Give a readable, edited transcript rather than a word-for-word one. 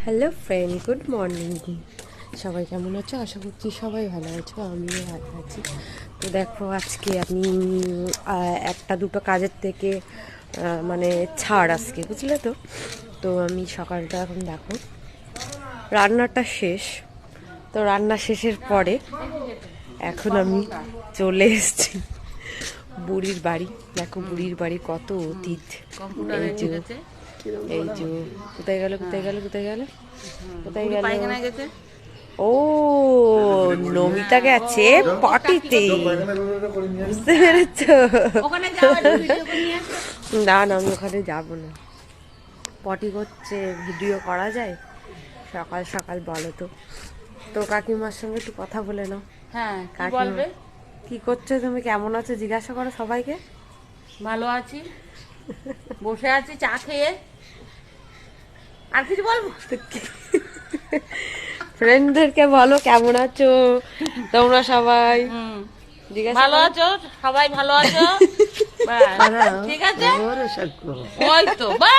Hello friend, good morning. সবাই কেমন আছো? আশা করছি সবাই ভালো আছো, আমিও ভালো আছি। তো দেখো, আজকে আমি একটা দুটো কাজের থেকে মানে ছাড় আজকে, বুঝলে তো। তো আমি সকালটা এখন দেখো রান্নাটা শেষ। তো রান্না শেষের পরে এখন আমি চলে এসেছি বুড়ির বাড়ি। দেখো বুড়ির বাড়ি কত অতীত। এই যে এই যে কোথায় গেল কোথায় গেল কোথায় গেল কোথায় গেল? ও, নমিতা গেছে পটিতে, বুঝতে পেরেছ? না না, আমি ওখানে যাবো না। পটি করছে, ভিডিও করা যায় সকাল সকাল? বলো তো। তো কাকিমার সঙ্গে একটু কথা বলে নাও। হ্যাঁ, কাকিমা কি করছো তুমি, কেমন আছো জিজ্ঞাসা করো সবাইকে। ভালো আছি, বসে আছি চা খেয়ে। আর কিছু বলবো? ফ্রেন্ডদেরকে বলো কেমন আছো তোমরা সবাই। ভালো আছো সবাই, ভালো আছো? ঠিক আছে, ওই তো বা